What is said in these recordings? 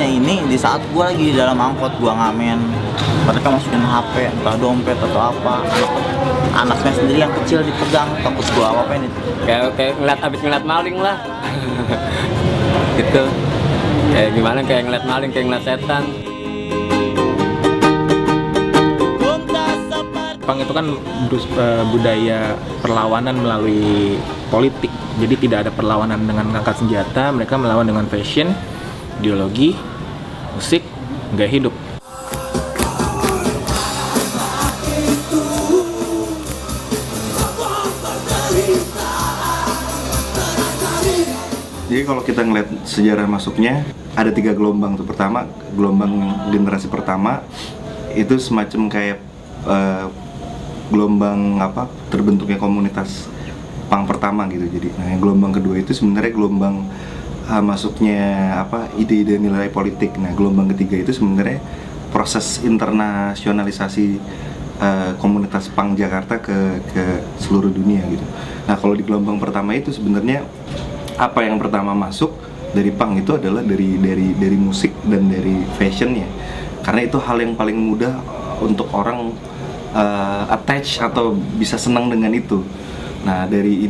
parahnya ini di saat gue lagi di dalam angkot gue ngamen, mereka masukin HP, entah dompet atau apa, anaknya sendiri yang kecil dipegang, takut gue apa-apain itu. Kayak abis ngeliat maling lah. Gitu. Kayak gimana, kayak ngeliat maling, kayak ngeliat setan. Jepang itu kan budaya perlawanan melalui politik. Jadi tidak ada perlawanan dengan angkat senjata, mereka melawan dengan fashion, ideologi, musik, gaya hidup. Jadi kalau kita ngeliat sejarah masuknya ada 3 gelombang tuh. Pertama, gelombang generasi pertama itu semacam kayak gelombang terbentuknya komunitas punk pertama gitu. Jadi yang gelombang kedua itu sebenarnya gelombang masuknya ide-ide nilai politik. Nah, gelombang ketiga itu sebenarnya proses internasionalisasi komunitas punk Jakarta ke seluruh dunia gitu. Nah, kalau di gelombang pertama itu sebenarnya apa yang pertama masuk dari punk itu adalah dari musik dan dari fashionnya, karena itu hal yang paling mudah untuk orang attach atau bisa senang dengan itu. Nah, dari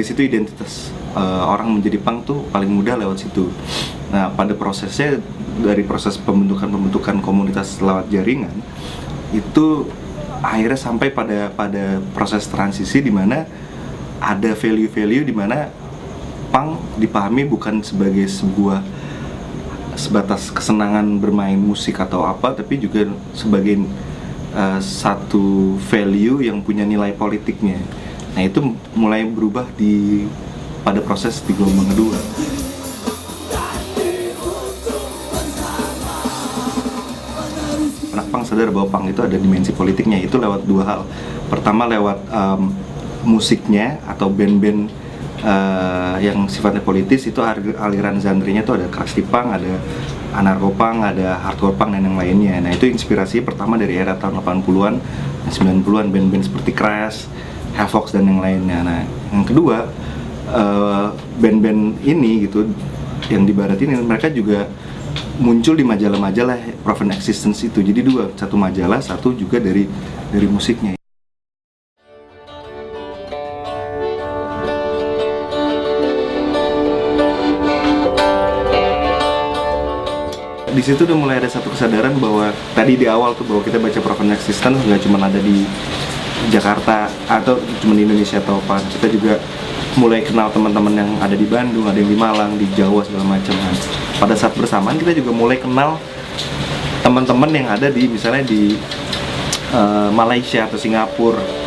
situ identitas orang menjadi punk tuh paling mudah lewat situ. Nah, pada prosesnya dari proses pembentukan komunitas lewat jaringan itu akhirnya sampai pada proses transisi di mana ada value-value di mana punk dipahami bukan sebagai sebatas kesenangan bermain musik atau apa, tapi juga sebagai satu value yang punya nilai politiknya. Nah, itu mulai berubah pada proses di gelombang kedua. Anak punk sadar bahwa punk itu ada dimensi politiknya, itu lewat 2 hal. Pertama lewat musiknya atau band-band yang sifatnya politis, itu aliran genre-nya tuh ada crusty punk, ada anarko punk, ada hardcore punk dan yang lainnya. Nah, itu inspirasi pertama dari era tahun 80-an dan 90-an, band-band seperti Crash, Havoc dan yang lainnya. Nah, yang kedua, band-band ini gitu yang di barat ini mereka juga muncul di majalah-majalah Proven Existence itu. Jadi 2, satu majalah, satu juga dari musiknya. Di situ udah mulai ada satu kesadaran bahwa tadi di awal tuh bahwa kita baca Proven Existence nggak cuma ada di Jakarta atau cuma di Indonesia atau apa, kita juga mulai kenal teman-teman yang ada di Bandung, ada yang di Malang, di Jawa segala macam. Nah, pada saat bersamaan kita juga mulai kenal teman-teman yang ada di misalnya di Malaysia atau Singapura.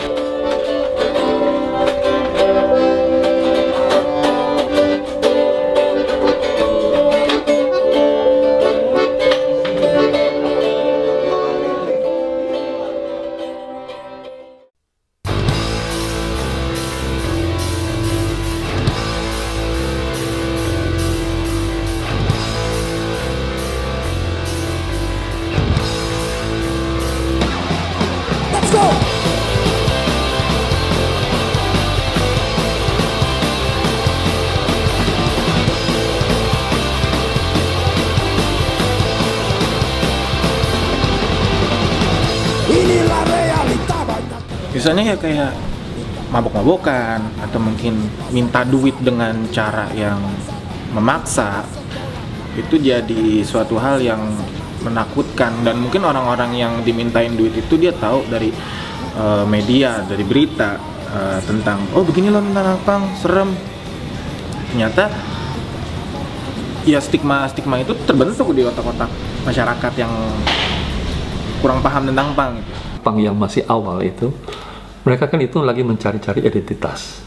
Misalnya ya kayak mabok-mabokan atau mungkin minta duit dengan cara yang memaksa, itu jadi suatu hal yang menakutkan. Dan mungkin orang-orang yang dimintain duit itu dia tahu dari media, dari berita tentang begini loh tentang punk, serem. Ternyata ya stigma itu terbentuk di otak-otak masyarakat yang kurang paham tentang punk. Punk yang masih awal itu, mereka kan itu lagi mencari-cari identitas.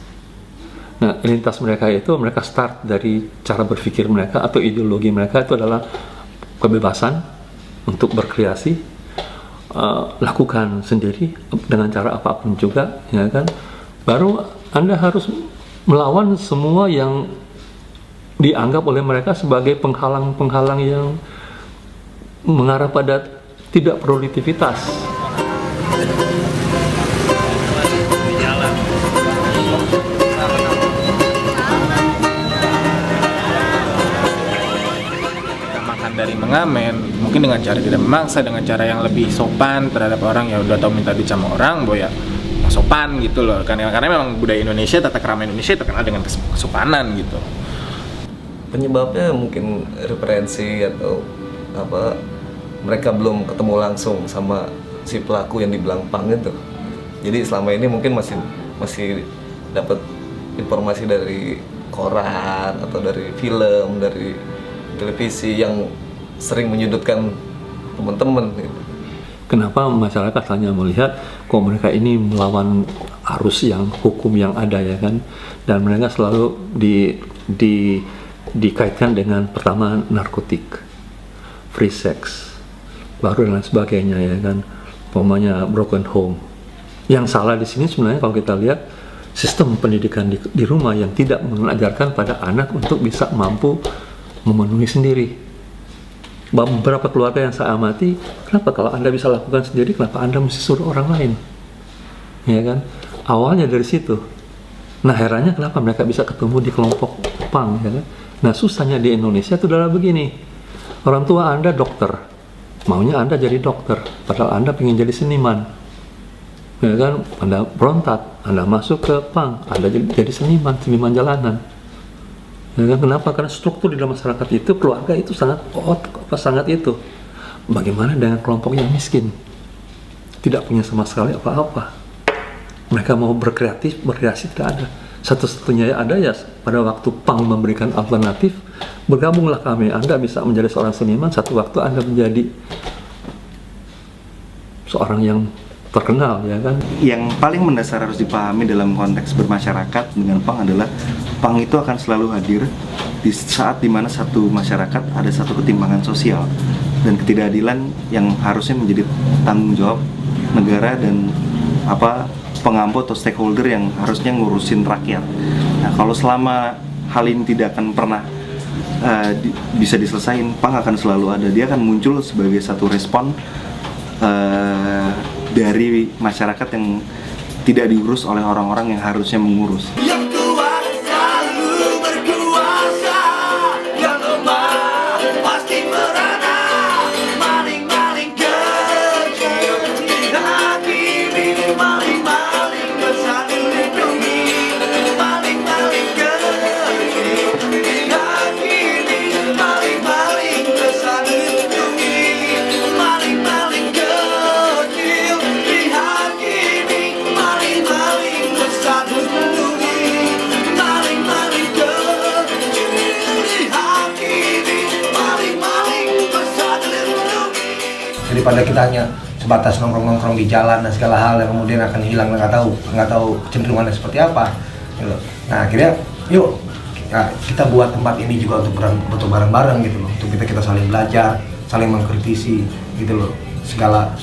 Nah, identitas mereka itu mereka start dari cara berpikir mereka atau ideologi mereka itu adalah kebebasan untuk berkreasi, lakukan sendiri dengan cara apapun juga, ya kan. Baru Anda harus melawan semua yang dianggap oleh mereka sebagai penghalang-penghalang yang mengarah pada tidak produktivitas. pengamen, mungkin dengan cara tidak memaksa, dengan cara yang lebih sopan terhadap orang yang udah tahu minta duit sama orang, bahwa ya sopan gitu loh. Karena memang budaya Indonesia, tata krama Indonesia terkenal dengan kesopanan gitu. Penyebabnya mungkin referensi atau apa, mereka belum ketemu langsung sama si pelaku yang dibilang pang itu. Jadi selama ini mungkin masih dapat informasi dari koran atau dari film, dari televisi yang sering menyudutkan teman-teman gitu. Kenapa masyarakat hanya melihat kok mereka ini melawan arus yang hukum yang ada, ya kan, dan mereka selalu dikaitkan dengan pertama narkotik, free sex, baru dan lain sebagainya, ya kan, umpamanya broken home. Yang salah di sini sebenarnya kalau kita lihat sistem pendidikan di rumah yang tidak mengajarkan pada anak untuk bisa mampu memenuhi sendiri. Beberapa keluarga yang saya amati, kenapa kalau Anda bisa lakukan sendiri, kenapa Anda mesti suruh orang lain? Ya kan? Awalnya dari situ. Nah, herannya kenapa mereka bisa ketemu di kelompok pang, ya kan? Nah, susahnya di Indonesia itu adalah begini. Orang tua Anda dokter, maunya Anda jadi dokter, padahal Anda ingin jadi seniman. Ya kan? Anda berontak, Anda masuk ke pang, Anda jadi seniman jalanan. Ya kan? Kenapa? Karena struktur di dalam masyarakat itu, keluarga itu sangat itu. Bagaimana dengan kelompok yang miskin? Tidak punya sama sekali apa-apa. Mereka mau berkreasi tidak ada. Satu-satunya yang ada ya pada waktu pang memberikan alternatif, bergabunglah kami. Anda bisa menjadi seorang seniman, satu waktu Anda menjadi seorang yang terkenal, ya kan? Yang paling mendasar harus dipahami dalam konteks bermasyarakat dengan pang adalah pang itu akan selalu hadir di saat dimana satu masyarakat ada satu ketimpangan sosial dan ketidakadilan yang harusnya menjadi tanggung jawab negara dan pengampu atau stakeholder yang harusnya ngurusin rakyat. Nah, kalau selama hal ini tidak akan pernah bisa diselesaikan, pang akan selalu ada. Dia akan muncul sebagai satu respon dari masyarakat yang tidak diurus oleh orang-orang yang harusnya mengurus. Daripada kita hanya sebatas nongkrong-nongkrong di jalan dan segala hal yang kemudian akan hilang, nggak tahu kecenderungannya seperti apa gitu. Nah, akhirnya yuk kita buat tempat ini juga untuk bareng-bareng gitu loh, untuk kita saling belajar, saling mengkritisi gitu loh, segala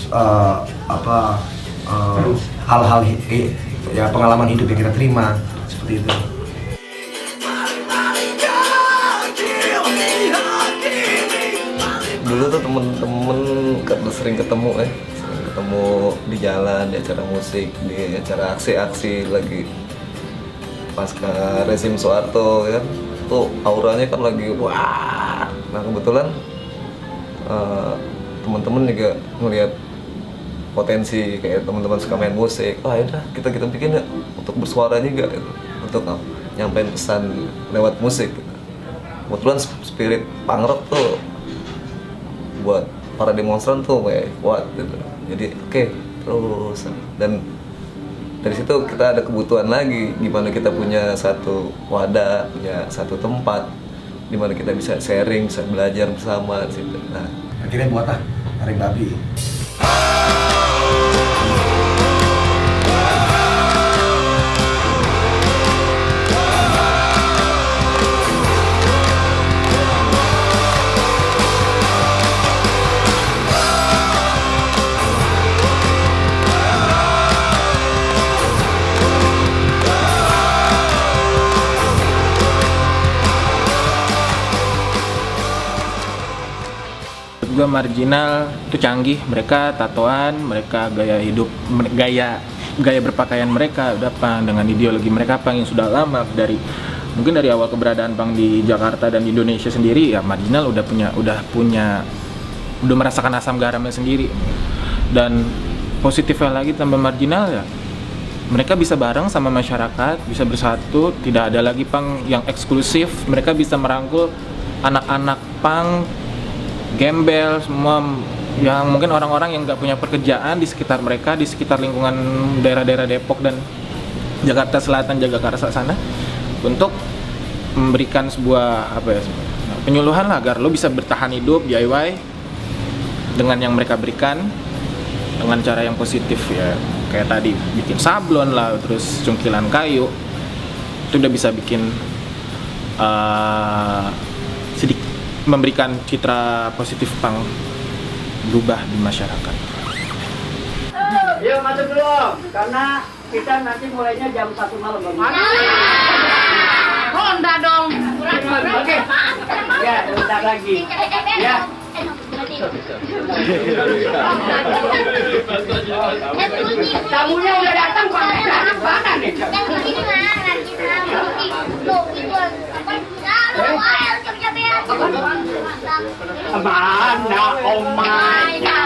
hal-hal ya pengalaman hidup yang kita terima seperti itu. Dulu tuh temen-temen sering ketemu di jalan, di acara musik, di acara aksi-aksi lagi pasca rezim Soeharto, ya kan, tuh auranya kan lagi wah. Nah, kebetulan teman-teman juga ngelihat potensi kayak teman-teman suka main musik, yaudah kita bikin ya untuk bersuara juga gitu, untuk nyampein pesan lewat musik gitu. Kebetulan spirit punk rock tuh buat para demonstran tuh kayak kuat gitu. Jadi oke, terus dan dari situ kita ada kebutuhan lagi gimana kita punya satu wadah, punya satu tempat di mana kita bisa sharing, bisa belajar bersama di situ. Nah, akhirnya buatlah Taring Babi. Juga marginal itu canggih, mereka tatoan, mereka gaya hidup, gaya berpakaian mereka udah pang dengan ideologi mereka pang yang sudah lama dari mungkin dari awal keberadaan punk di Jakarta dan di Indonesia sendiri ya Marginal udah merasakan asam garamnya sendiri. Dan positifnya lagi tambah Marginal ya mereka bisa bareng sama masyarakat, bisa bersatu, tidak ada lagi punk yang eksklusif. Mereka bisa merangkul anak-anak punk, gembel, semua yang mungkin orang-orang yang nggak punya pekerjaan di sekitar mereka, di sekitar lingkungan daerah-daerah Depok dan Jakarta Selatan, Jagakarsa sana, untuk memberikan sebuah penyuluhan lah agar lo bisa bertahan hidup DIY dengan yang mereka berikan dengan cara yang positif ya. Kayak tadi bikin sablon lah, terus cungkilan kayu itu udah bisa bikin sedikit memberikan citra positif punk berubah di masyarakat. Yuk masuk dulu, karena kita nanti mulainya jam 1 malam. Honda dong. Oke. Ya, bentar lagi. Ya. Tamunya udah datang, Pak. Mana nih? Mana omanya?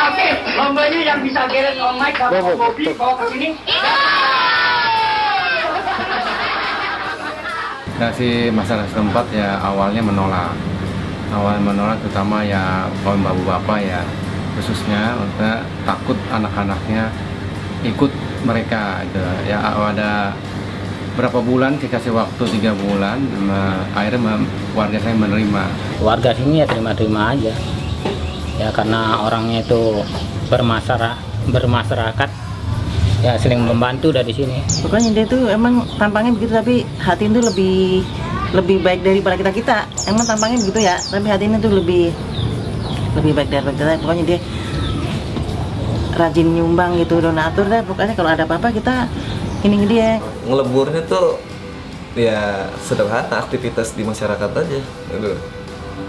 Oke, lombanya yang bisa geret omai sama Bobby bawa ke sini. Nah, si masyarakat setempat ya awalnya menolak terutama ya kaum bapak-bapak ya khususnya mereka takut anak-anaknya ikut mereka gitu. Ya ada berapa bulan dikasih waktu 3 bulan akhirnya warga saya menerima. Warga sini ya terima-terima aja ya karena orangnya itu bermasyarakat ya saling membantu dari sini. Pokoknya dia tuh emang tampangnya begitu tapi hati itu lebih baik daripada kita. Emang tampangnya begitu ya, tapi hatinya tuh lebih baik daripada kita. Pokoknya dia rajin nyumbang gitu, donatur dah. Pokoknya kalau ada apa-apa kita ini dia. Ngeleburnya tuh ya sederhana, aktivitas di masyarakat aja gitu.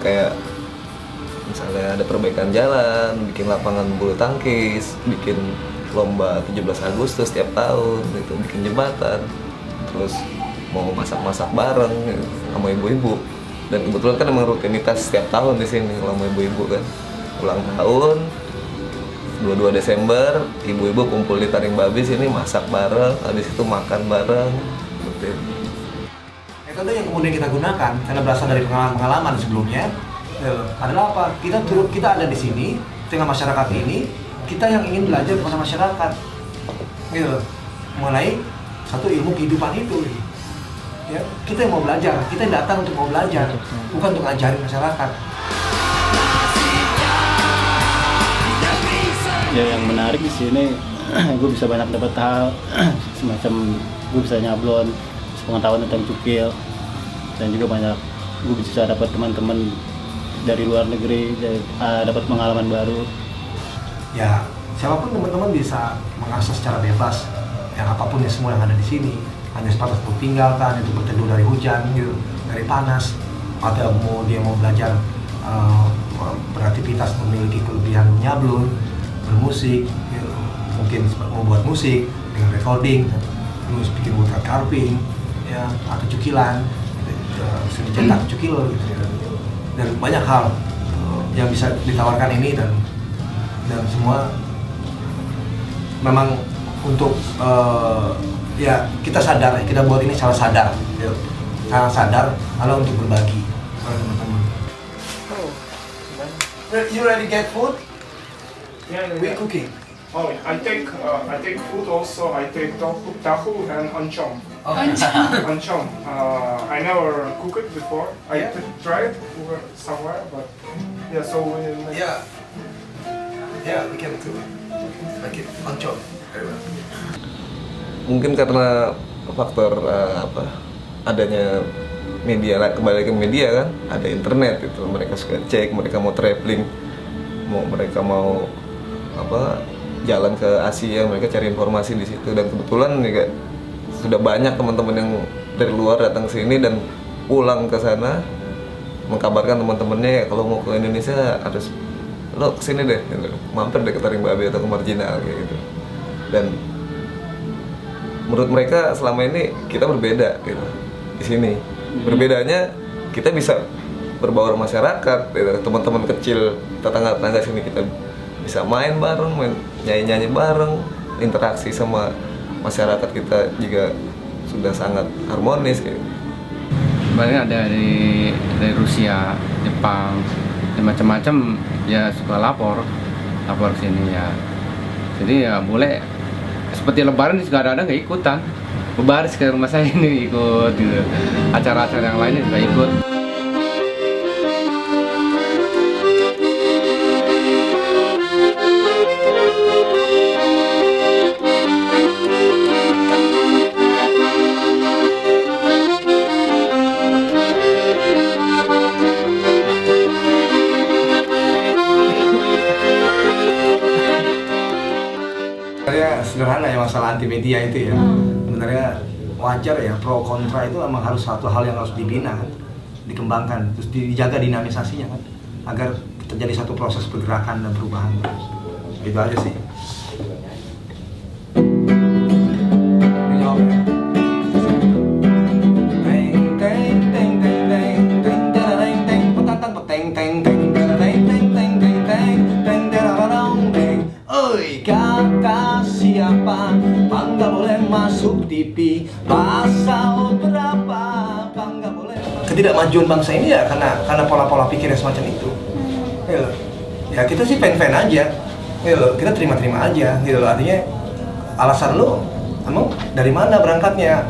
Kayak misalnya ada perbaikan jalan, bikin lapangan bulu tangkis, bikin lomba 17 Agustus tiap tahun gitu, bikin jembatan, terus mau masak-masak bareng gitu, sama ibu-ibu. Dan kebetulan kan emang rutinitas setiap tahun di sini sama ibu-ibu kan. Ulang tahun 22 Desember, ibu-ibu kumpul di Taring Babi sini masak bareng, habis itu makan bareng gitu. Metode yang kemudian kita gunakan karena berasal dari pengalaman sebelumnya adalah apa? Kita ada di sini tengah masyarakat ini. Kita yang ingin belajar kepada masyarakat gitu, mengenai satu ilmu kehidupan itu ya, kita yang mau belajar, kita yang datang untuk mau belajar, bukan untuk ngajarin masyarakat. Ya yang menarik di sini gue bisa banyak dapat hal semacam gue bisa nyablon pengetahuan tentang cukil, dan juga banyak gue bisa dapat teman-teman dari luar negeri, dapat pengalaman baru. Ya, siapapun teman-teman bisa mengakses secara bebas yang apapun ya semua yang ada di sini. Hanya sebatas untuk tinggalkan, itu berteduh dari hujan, gitu, dari panas, atau dia mau belajar beraktivitas memiliki kelebihan menyablon, bermusik, gitu. Mungkin membuat musik dengan recording, terus bikin woodcut carving, ya, atau cukilan, seni cetak cukil, gitu, ya. Dan banyak hal yang bisa ditawarkan ini dan semua memang untuk ya kita sadar, kita buat ini secara sadar, ya. Secara sadar adalah untuk berbagi kepada teman-teman. You ready get food? Yeah. We cooking. Oh, I take food also. I take tahu and oncom. Oncom. I never cooked it before. I tried somewhere, but yeah. So we Yeah, we can do it. Like it, oncom. Mungkin karena faktor adanya media, kembali ke media kan, ada internet itu, mereka suka cek, mereka mau traveling, mereka mau jalan ke Asia, mereka cari informasi di situ. Dan kebetulan nih sudah banyak teman-teman yang dari luar datang ke sini dan pulang ke sana mengkabarkan teman-temannya ya kalau mau ke Indonesia harus lo kesini deh gitu. Mampir deh ke Taring Babi atau ke Marginal kayak gitu. Dan menurut mereka selama ini kita berbeda gitu di sini. Berbedanya kita bisa berbaur masyarakat gitu. Teman-teman kecil tetangga-tetangga sini kita bisa main bareng, nyanyi-nyanyi bareng, interaksi sama masyarakat kita juga sudah sangat harmonis kayak gitu. Banyak ada dari Rusia, Jepang, dan macam-macam ya suka lapor ke sini ya. Jadi ya boleh seperti Lebaran juga ada nggak ikutan, berbaris ke rumah saya ini ikut gitu. Acara-acara yang lainnya juga ikut. Sebenarnya sederhana ya masalah anti media itu ya. Sebenarnya wajar ya, pro kontra itu memang harus satu hal yang harus dibina kan, dikembangkan, terus dijaga dinamisasinya kan, agar terjadi satu proses pergerakan dan perubahan terus. Itu aja sih. Kata siapa bangga boleh masuk TV, pasal berapa bangga boleh. Ketidakmajuan bangsa ini ya karena pola-pola pikir yang semacam itu. Ya kita sih fan-fan aja, kita terima-terima aja gitu loh. Artinya alasan lo emang dari mana berangkatnya,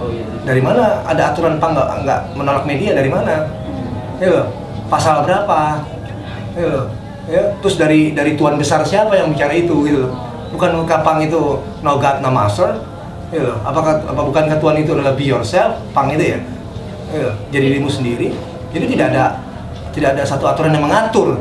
dari mana ada aturan nggak menolak media, dari mana, pasal berapa, ya terus dari tuan besar siapa yang bicara itu gitu loh. Bukan kapang itu no God no master, apakah bukan ketuan itu adalah be yourself, pang itu ya, jadi dirimu sendiri. Jadi tidak ada satu aturan yang mengatur.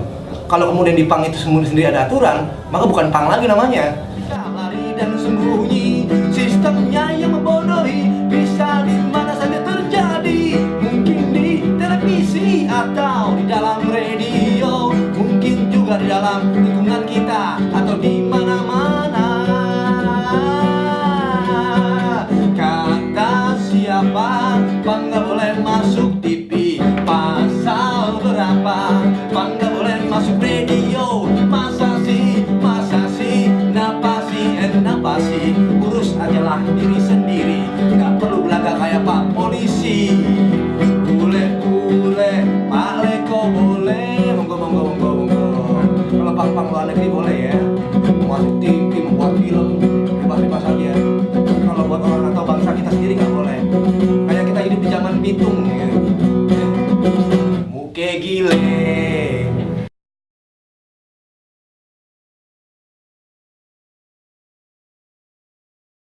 Kalau kemudian di pang itu sendiri ada aturan, maka bukan pang lagi namanya. Lari dan sembunyi, sistemnya yang membodohi, bisa di mana saja terjadi. Mungkin di televisi atau di dalam radio, mungkin juga di dalam lingkungan kita atau di mana-mana. Kata siapa bangga boleh masuk TV, pasal berapa bangga boleh masuk radio. Masa sih napasi, urus ajalah diri sendiri, nggak perlu belaga kayak Pak Polisi. Boleh Pak Leko boleh, monggo. Kalau pang luar negeri boleh ya, mau masuk TV, membuat film, bebas saja. Kalau buat orang atau bangsa kita sendiri nggak boleh. Kayak kita hidup di zaman pitung gitu. Muke gile.